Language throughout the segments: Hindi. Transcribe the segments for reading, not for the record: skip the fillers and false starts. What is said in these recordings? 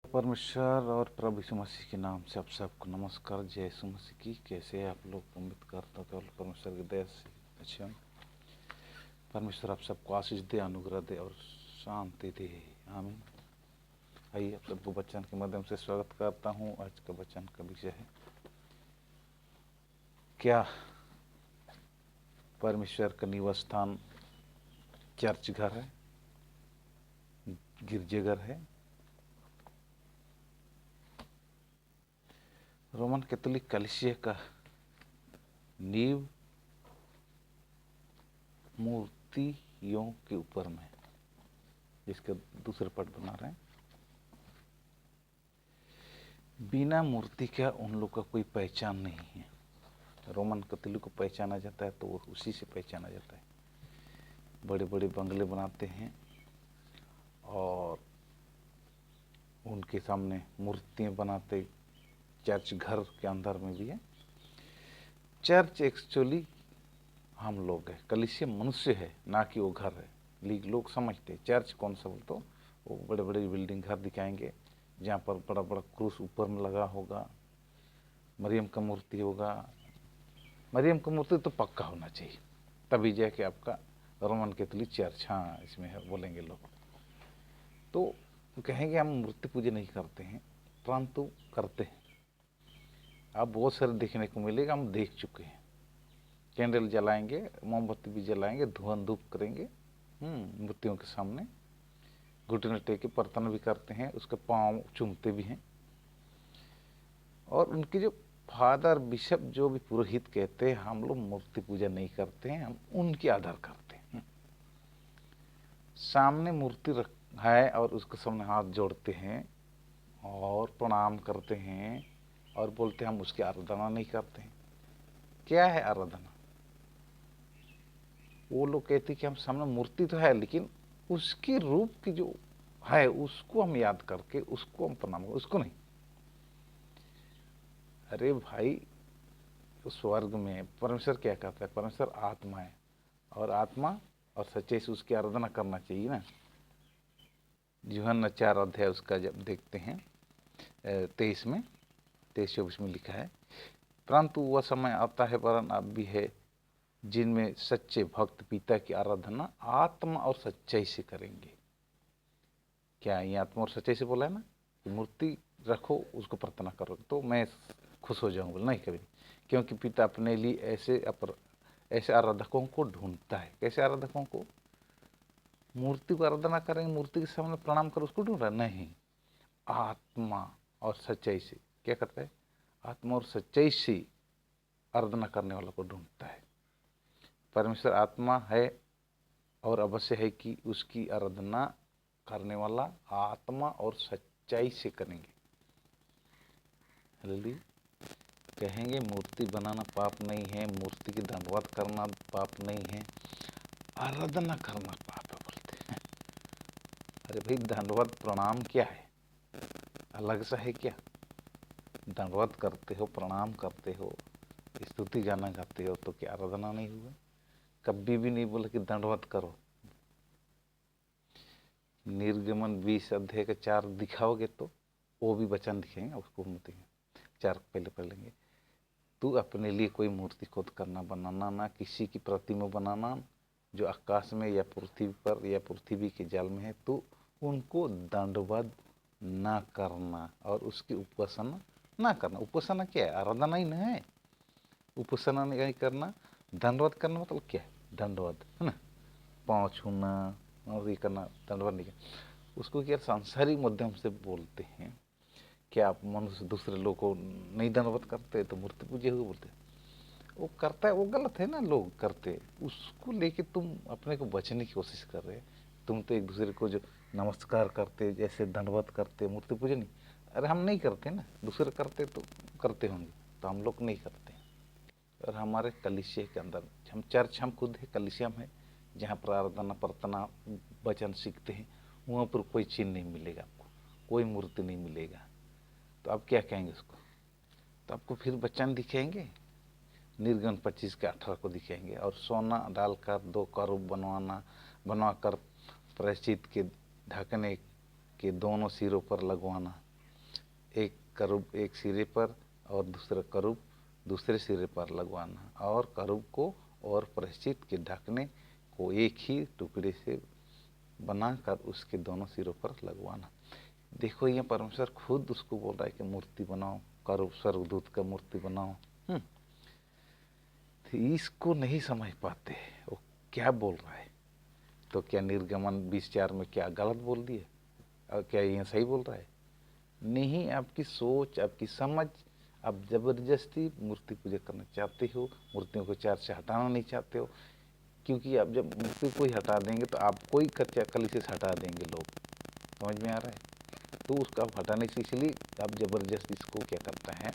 परमेश्वर और प्रभु यीशु मसीह के नाम से आप सबको नमस्कार। जय यीशु मसीह की। कैसे हैं आप लोग? उम्मीद करता हूँ केवल परमेश्वर की दया से अच्छे हों। परमेश्वर आप सबको आशीष दे, अनुग्रह दे और शांति दे। आमीन। आइए आप सबको वचन के माध्यम से स्वागत करता हूँ। आज का वचन का विषय है, क्या परमेश्वर का निवास स्थान चर्च घर है, गिरजेघर है? रोमन कैथोलिक कलीसिया का नींव मूर्तियों के ऊपर में, जिसके दूसरे पट बना रहे हैं। बिना मूर्ति का उन लोग का कोई पहचान नहीं है। रोमन कैथोलिक को पहचाना जाता है तो वो उसी से पहचाना जाता है। बड़े बड़े बंगले बनाते हैं और उनके सामने मूर्तियाँ बनाते। चर्च घर के अंदर में भी है। चर्च एक्चुअली हम लोग है, कलीसिया मनुष्य है, ना कि वो घर है। लोग समझते हैं चर्च कौन सा बोल, तो वो बड़े बड़े बिल्डिंग घर दिखाएंगे जहाँ पर बड़ा बड़ा क्रूस ऊपर में लगा होगा, मरियम का मूर्ति होगा। मरियम का मूर्ति तो पक्का होना चाहिए, तभी जाके आपका रोमन कैथोलिक चर्च हाँ इसमें है बोलेंगे लोग। तो कहेंगे हम मूर्ति पूजा नहीं करते हैं, परंतु करते हैं। आप बहुत सारे देखने को मिलेगा, हम देख चुके हैं। कैंडल जलाएंगे, मोमबत्ती भी जलाएंगे, धुआं धूप करेंगे मूर्तियों के सामने, घुटने टेके प्रार्थना भी करते हैं, उसके पाँव चूमते भी हैं। और उनके जो फादर बिशप जो भी पुरोहित कहते हैं, हम लोग मूर्ति पूजा नहीं करते हैं, हम उनके आधार करते हैं। सामने मूर्ति रख है और उसके सामने हाथ जोड़ते हैं और प्रणाम करते हैं और बोलते हैं हम उसकी आराधना नहीं करते हैं। क्या है आराधना? वो लोग कहते हैं कि हम सामने मूर्ति तो है, लेकिन उसके रूप की जो है उसको हम याद करके उसको हम प्रणाम करें, उसको नहीं। अरे भाई, स्वर्ग में परमेश्वर क्या कहता है? परमेश्वर आत्मा है और आत्मा और सच्चाई से उसकी आराधना करना चाहिए ना। यूहन्ना 4 अध्याय उसका जब देखते हैं 23 में 23-24 में लिखा है, परंतु वह समय आता है, वरन अब भी है, जिनमें सच्चे भक्त पिता की आराधना आत्मा और सच्चाई से करेंगे। क्या ये आत्मा और सच्चाई से बोला है ना कि मूर्ति रखो, उसको प्रार्थना करो तो मैं खुश हो जाऊंगा? नहीं, कभी नहीं। क्योंकि पिता अपने लिए ऐसे आराधकों को ढूंढता है। कैसे आराधकों को? मूर्ति को आराधना करेंगे, मूर्ति के सामने प्रणाम करो, उसको ढूंढ रहा नहीं, आत्मा और सच्चाई से। क्या करता है? आत्मा और सच्चाई से आराधना करने वालों को ढूंढता है। परमेश्वर आत्मा है और अवश्य है कि उसकी आराधना करने वाला आत्मा और सच्चाई से करेंगे। हालेलुया। कहेंगे मूर्ति बनाना पाप नहीं है, मूर्ति की धन्यवाद करना पाप नहीं है, आराधना करना पाप है बोलते हैं। अरे भाई, धन्यवाद प्रणाम क्या है? अलग सा है क्या? धन्यवाद करते हो, प्रणाम करते हो, स्तुति गाना गाते हो, तो क्या आराधना नहीं हुआ? कभी भी नहीं बोला कि धन्यवाद करो। निर्गमन 20 अध्याय का 4 दिखाओगे तो वो भी वचन दिखेंगे, उसको हम 4 पहले पढ़ लेंगे। तू अपने लिए कोई मूर्ति खुद करना बनाना, ना किसी की प्रतिमा बनाना जो आकाश में या पृथ्वी पर या पृथ्वी के जल में है, तू उनको दंडवत ना करना और उसकी उपासना ना करना। उपासना क्या है? आराधना ही ना है। उपासना नहीं करना, दंडवत करना मतलब क्या है? दंडवत है ना, पाँव छूना और ये करना, दंडवत नहीं करना। उसको क्या सांसारिक माध्यम से बोलते हैं। क्या आप मनुष्य दूसरे लोग को नहीं दंडवत करते तो मूर्ति पूजे हुए बोलते? वो करता है, वो गलत है ना, लोग करते, उसको लेके तुम अपने को बचने की कोशिश कर रहे हैं। तुम तो एक दूसरे को जो नमस्कार करते, जैसे दंडवत करते, मूर्ति पूजा नहीं। अरे हम नहीं करते ना, दूसरे करते तो करते होंगे, तो हम लोग नहीं करते। और हमारे कलीसिया के अंदर, हम चर्च, हम खुद है कलीसिया में, जहाँ प्रार्थना प्रार्थना वचन सीखते हैं, वहाँ पर कोई चिन्ह नहीं मिलेगा आपको, कोई मूर्ति नहीं मिलेगा। तो आप क्या कहेंगे उसको? तो आपको फिर वचन दिखेंगे, निर्गमन 25 के 18 को दिखेंगे। और सोना डालकर 2 करूब बनवाकर प्रायश्चित के ढकने के दोनों सिरों पर लगवाना। एक करूब एक सिरे पर और दूसरा करूब दूसरे सिरे पर लगवाना, और करूब को और प्रायश्चित के ढकने को एक ही टुकड़े से बनाकर उसके दोनों सिरों पर लगवाना। देखो ये परमेश्वर खुद उसको बोल रहा है कि मूर्ति बनाओ, करूब स्वर्गदूत का मूर्ति बनाओ। तो इसको नहीं समझ पाते वो क्या बोल रहा है। तो क्या निर्गमन 20:4 में क्या गलत बोल दिए और क्या ये सही बोल रहा है? नहीं, आपकी सोच, आपकी समझ, आप जबरदस्ती मूर्ति पूजा करना चाहते हो, मूर्तियों को चर्च से हटाना नहीं चाहते हो, क्योंकि आप जब मूर्ति को ही हटा देंगे तो आपको ही कलीसिया से हटा देंगे लोग। समझ में आ रहा है? तो उसको आप हटाने से इसलिए आप जबरदस्ती इसको क्या करता है,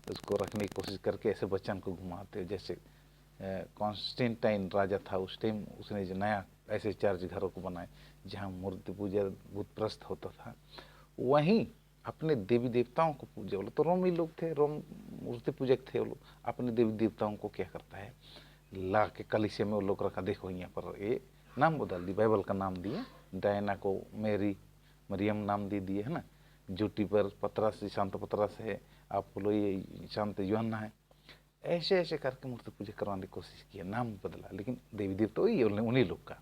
उसको रखने की कोशिश करके ऐसे वचन को घुमाते हो। जैसे कॉन्स्टेंटाइन राजा था, उस टाइम उसने जो नया ऐसे चर्च घरों को बनाए जहाँ मूर्ति पूजा भूत प्रस्त होता था, वहीं अपने देवी देवताओं को पूजे। बोले तो रोमी लोग थे, रोम मूर्ति पूजक थे वो लोग। अपने देवी देवताओं को क्या करता है, ला के कलीसिया में वो लोग रखा। देखो यहाँ पर ये नाम बदल दी, बाइबल का नाम दिए, डायना को मैरी मरियम नाम दे दिए, है ना। जूटी पर पतरस, शांत पतरस है, अपोलो ये शांत यूहन्ना है। ऐसे ऐसे करके मूर्ति पूजा करवाने की कोशिश की, नाम बदला, लेकिन देवी देवता वही उन्हीं लोग का।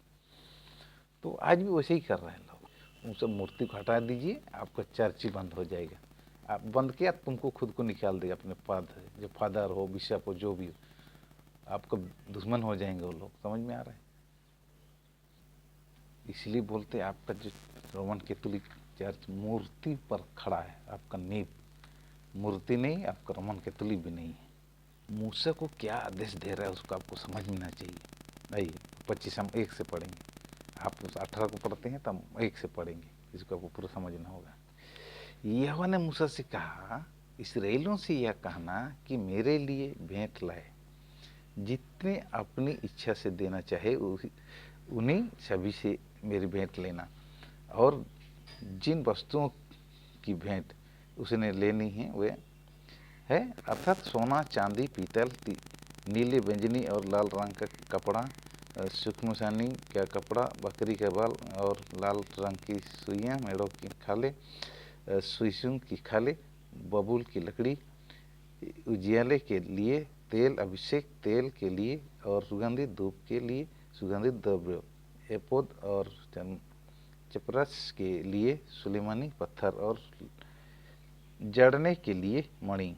तो आज भी वैसे ही कर रहे हैं लोग। उन सब मूर्ति को हटा दीजिए, आपका चर्च ही बंद हो जाएगा। आप बंद किया, तुमको खुद को निकाल देगा अपने पद, जो फादर हो, बिशप हो, जो भी हो, आपको दुश्मन हो जाएंगे वो लोग। समझ में आ रहा है? इसलिए बोलते आपका जो रोमन कैथोलिक चर्च मूर्ति पर खड़ा है, आपका नींव मूर्ति नहीं, आपका रोमन कैथोलिक भी नहीं है। मूसा को क्या आदेश दे रहा है उसको आपको समझना चाहिए। नहीं, 25 हम 1 से पढ़ेंगे। आप 18 को पढ़ते हैं तब 1 से पढ़ेंगे, इसको आपको पूरा समझना होगा। यहोवा ने मूसा से कहा, इस्राएलियों से यह कहना कि मेरे लिए भेंट लाए, जितने अपनी इच्छा से देना चाहे उन्हीं सभी से मेरी भेंट लेना। और जिन वस्तुओं की भेंट उसने लेनी है वे है, अर्थात सोना, चांदी, पीतल, नीले, बैंगनी और लाल रंग का कपड़ा, सूक्ष्मसानी का कपड़ा, बकरी का बाल और लाल रंग की सुइयाँ, मेढ़ों की खाले, सुइसुम की खाले, बबूल की लकड़ी, उजियाले के लिए तेल, अभिषेक तेल के लिए और सुगंधित धूप के लिए सुगंधित द्रव्य, एपोद और चपरस के लिए सुलेमानी पत्थर और जड़ने के लिए मणि।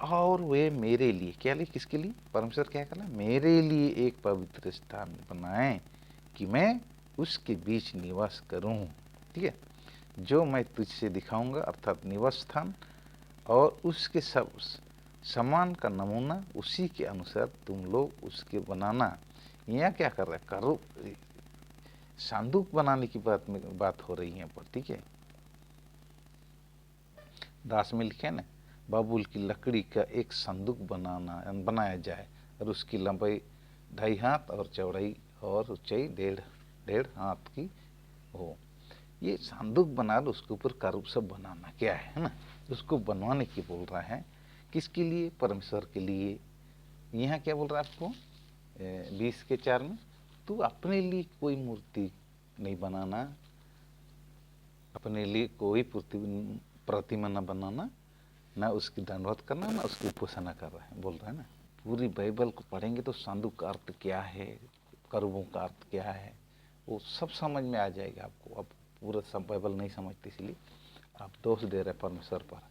और वे मेरे लिए क्या लिए, किसके लिए? परमेश्वर क्या कहला, मेरे लिए एक पवित्र स्थान बनाएं कि मैं उसके बीच निवास करूं। ठीक है, जो मैं तुझसे दिखाऊंगा, अर्थात निवास स्थान और उसके सब सामान का नमूना, उसी के अनुसार तुम लोग उसके बनाना। यहाँ क्या कर रहा है, करो संदूक बनाने की बात हो रही है पर। ठीक है, दास में लिखे ना, बबूल की लकड़ी का एक संदूक बनाया जाए और उसकी लंबाई 2.5 हाथ और चौड़ाई और ऊंचाई 1.5 हाथ की हो। ये संदूक बना लो, उसके ऊपर करूब सब बनाना क्या है ना, उसको बनवाने की बोल रहा है। किसके लिए? परमेश्वर के लिए। यहाँ क्या बोल रहा है आपको 20:4 में, तू अपने लिए कोई मूर्ति नहीं बनाना, अपने लिए कोई प्रतिमा न बनाना, ना उसकी दंडवत करना, ना उसकी उपासना कर रहा है, बोल रहा है ना। पूरी बाइबल को पढ़ेंगे तो संदूक का अर्थ क्या है, करूबों का अर्थ क्या है, वो सब समझ में आ जाएगा आपको। अब पूरा सब बाइबल नहीं समझते, इसलिए आप दोष दे रहे परमेश्वर पर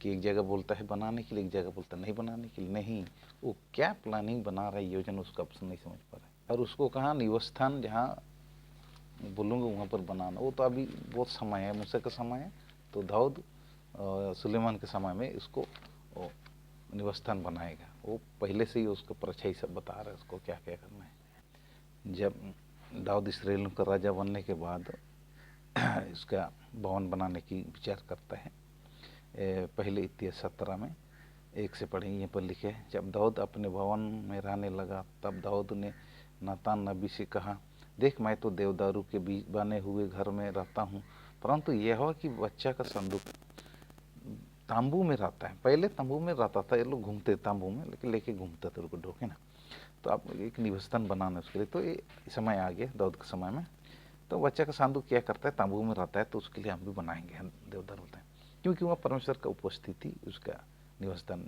कि एक जगह बोलता है बनाने के लिए, एक जगह बोलता है नहीं बनाने के लिए। नहीं, वो क्या प्लानिंग बना रहा है, योजना, उसका ऑप्शन नहीं समझ पा रहा है। और उसको कहा निवासस्थान जहाँ बोलूँगा वहाँ पर बनाना, वो तो अभी बहुत समय है, मूसा का समय है, तो दाऊद सुलेमान के समय में इसको निवासस्थान बनाएगा। वो पहले से ही उसको परछाई सब बता रहा है उसको क्या क्या करना है। जब दाऊद इस्राएल का राजा बनने के बाद इसका भवन बनाने की विचार करता है। पहले इतिहास 17 में 1 से पढ़ेंगे, यहाँ पर लिखे है, जब दाऊद अपने भवन में रहने लगा तब दाऊद ने नातान नबी से कहा, देख मैं तो देवदारू के बीच बने हुए घर में रहता हूँ, परंतु यहोवा की बच्चा का संदूक तांबू में रहता है। पहले तंबू में रहता था, ये लोग घूमते तांबू में, लेकिन लेके घूमते थे उनको ढोके ना। तो आप एक निवासस्थान बनाना उसके लिए, तो ये समय आ गया दाऊद के समय में। तो बच्चा का संदूक क्या करता है, तांबू में रहता है, तो उसके लिए हम भी बनाएंगे, हम देवदार बोलते हैं। क्योंकि वहाँ परमेश्वर का उपस्थिति, उसका निवास स्थान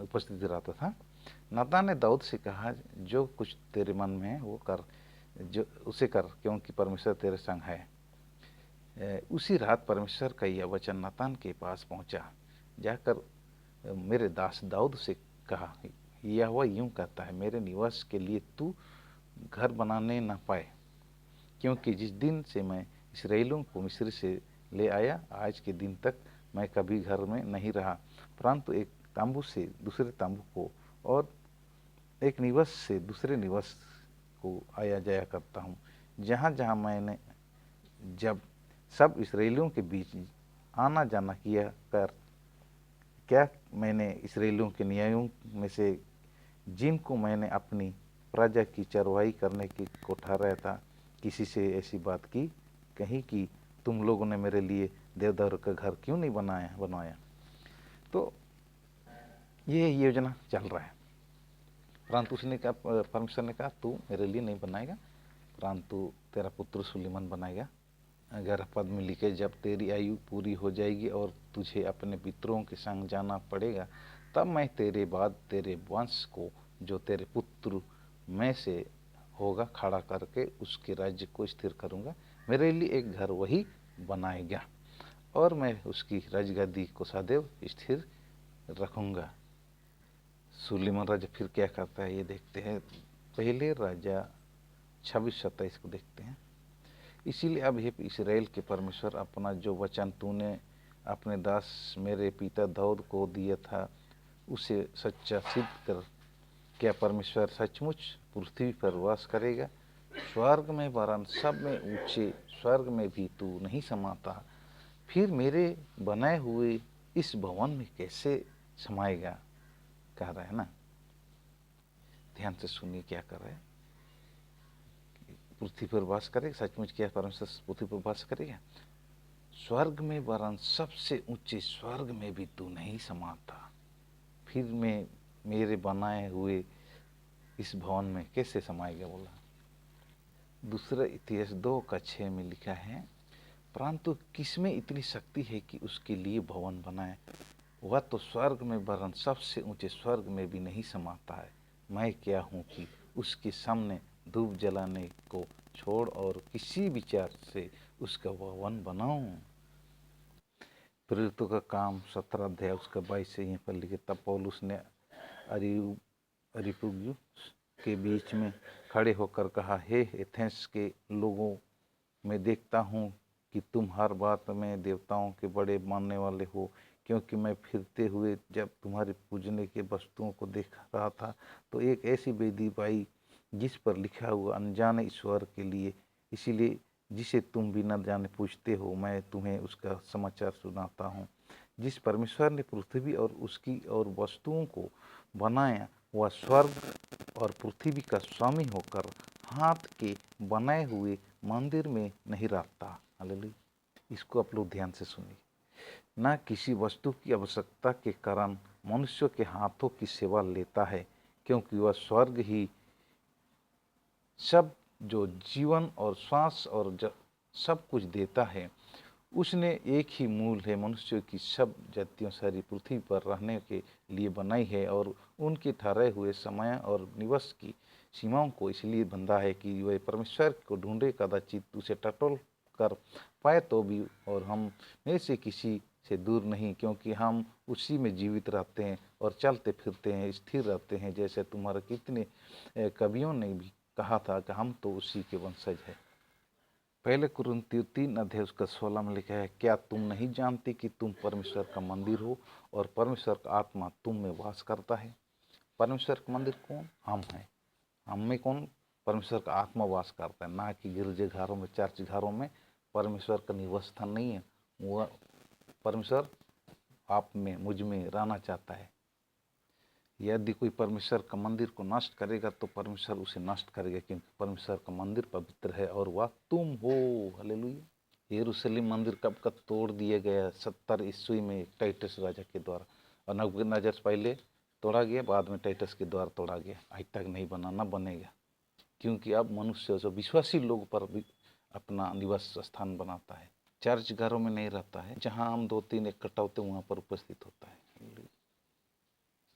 उपस्थिति रहता था। नातान ने दाऊद से कहा, जो कुछ तेरे मन में है वो कर, जो उसे कर, क्योंकि परमेश्वर तेरे संग है। उसी रात परमेश्वर का यह वचन नातान के पास पहुंचा, जाकर मेरे दास दाऊद से कहा, यहोवा यूं कहता है, मेरे निवास के लिए तू घर बनाने न पाए, क्योंकि जिस दिन से मैं इसराइलियों को मिस्र से ले आया, आज के दिन तक मैं कभी घर में नहीं रहा, परंतु एक तांबू से दूसरे तांबू को और एक निवास से दूसरे निवास को आया जाया करता हूँ। जहाँ जहाँ मैंने जब सब इसराइलियों के बीच आना जाना किया कर, क्या मैंने इसराइलियों के न्यायों में से जिनको मैंने अपनी प्रजा की चरवाई करने की को ठहराया था, किसी से ऐसी बात की कही कि तुम लोगों ने मेरे लिए देवदार का घर क्यों नहीं बनवाया। तो ये योजना चल रहा है, परंतु उसने कहा, परमेश्वर ने कहा, तू मेरे लिए नहीं बनाएगा, परंतु तेरा पुत्र सुलेमान बनाएगा। 11 पद में लिखे, जब तेरी आयु पूरी हो जाएगी और तुझे अपने पितरों के संग जाना पड़ेगा, तब मैं तेरे बाद तेरे वंश को, जो तेरे पुत्र में से होगा, खड़ा करके उसके राज्य को स्थिर करूंगा। मेरे लिए एक घर वही बनाएगा और मैं उसकी राजगद्दी को सदैव स्थिर रखूंगा। सुलेमान राजा फिर क्या करता है ये देखते हैं। पहले राजा 26-27 को देखते हैं। इसीलिए अब हे इस्राएल के परमेश्वर, अपना जो वचन तूने अपने दास मेरे पिता दाऊद को दिया था, उसे सच्चा सिद्ध कर। क्या परमेश्वर सचमुच पृथ्वी पर वास करेगा? स्वर्ग में वरन सब में ऊंचे स्वर्ग में भी तू नहीं समाता, फिर मेरे बनाए हुए इस भवन में कैसे समाएगा? कह रहा है ना। ध्यान से सुनिए क्या कर रहा है। पृथ्वी पर वास करेगा, सचमुच क्या परमेश्वर पृथ्वी पर वास करेगा? स्वर्ग में वरन सबसे ऊंचे स्वर्ग में भी तू नहीं समाता, फिर मैं मेरे बनाए हुए इस भवन में कैसे समाएगा? बोला। दूसरा इतिहास 2:6 में लिखा है, परंतु किसमें इतनी शक्ति है कि उसके लिए भवन बनाए? वह तो स्वर्ग में वरन सबसे ऊंचे स्वर्ग में भी नहीं समाता है। मैं क्या हूँ कि उसके सामने धूप जलाने को छोड़ और किसी विचार से उसका भवन बनाऊं। प्रेरितों का काम 17 अध्याय उसका 22 से यहाँ पर लिखे, तब पौलुस ने अरियुपगुस के बीच में खड़े होकर कहा, हे एथेंस के लोगों, मैं देखता हूँ कि तुम हर बात में देवताओं के बड़े मानने वाले हो, क्योंकि मैं फिरते हुए जब तुम्हारे पूजने के वस्तुओं को देख रहा था, तो एक ऐसी वेदी पाई जिस पर लिखा हुआ अनजाने ईश्वर के लिए, इसीलिए जिसे तुम भी न जाने पूछते हो, मैं तुम्हें उसका समाचार सुनाता हूँ। जिस परमेश्वर ने पृथ्वी और उसकी और वस्तुओं को बनाया, वह स्वर्ग और पृथ्वी का स्वामी होकर हाथ के बनाए हुए मंदिर में नहीं रहता। हालेलुया। इसको आप लोग ध्यान से सुनिए। न किसी वस्तु की आवश्यकता के कारण मनुष्य के हाथों की सेवा लेता है, क्योंकि वह स्वर्ग ही सब जो जीवन और श्वास और सब कुछ देता है, उसने एक ही मूल है, मनुष्य की सब जातियों सारी पृथ्वी पर रहने के लिए बनाई है और उनके ठहरे हुए समय और निवास की सीमाओं को इसलिए बंधा है कि वह परमेश्वर को ढूंढे, कदाचित उसे टटोल कर पाए तो भी, और हम में से किसी से दूर नहीं, क्योंकि हम उसी में जीवित रहते हैं और चलते फिरते हैं, स्थिर रहते हैं, जैसे तुम्हारे कितने कवियों ने भी कहा था कि हम तो उसी के वंशज हैं। पहले कुरिन्थियों 3 अध्याय उसका 16 में लिखा है, क्या तुम नहीं जानते कि तुम परमेश्वर का मंदिर हो और परमेश्वर का आत्मा तुम में वास करता है? परमेश्वर का मंदिर कौन? हम हैं। हम में कौन? परमेश्वर का आत्मा वास करता है। ना कि गिरजाघरों में, चर्च घरों में परमेश्वर का निवास स्थान नहीं है। वह परमेश्वर आप में, मुझ में रहना चाहता है। यदि कोई परमेश्वर का मंदिर को नष्ट करेगा तो परमेश्वर उसे नष्ट करेगा, क्योंकि परमेश्वर का मंदिर पवित्र है और वह तुम हो। हालेलुया। यरूशलेम मंदिर कब का तोड़ दिया गया? 70 ईस्वी में टाइटस राजा के द्वारा, और नबूकदनेस्सर से पहले तोड़ा गया, बाद में टाइटस के द्वारा तोड़ा गया। आज तक नहीं बना, ना बनेगा, क्योंकि अब मनुष्य जो विश्वासी लोग पर भी अपना निवास स्थान बनाता है। चर्च घरों में नहीं रहता है, जहाँ हम 2-3 इकट्ठा होते हैं वहाँ पर उपस्थित होता है।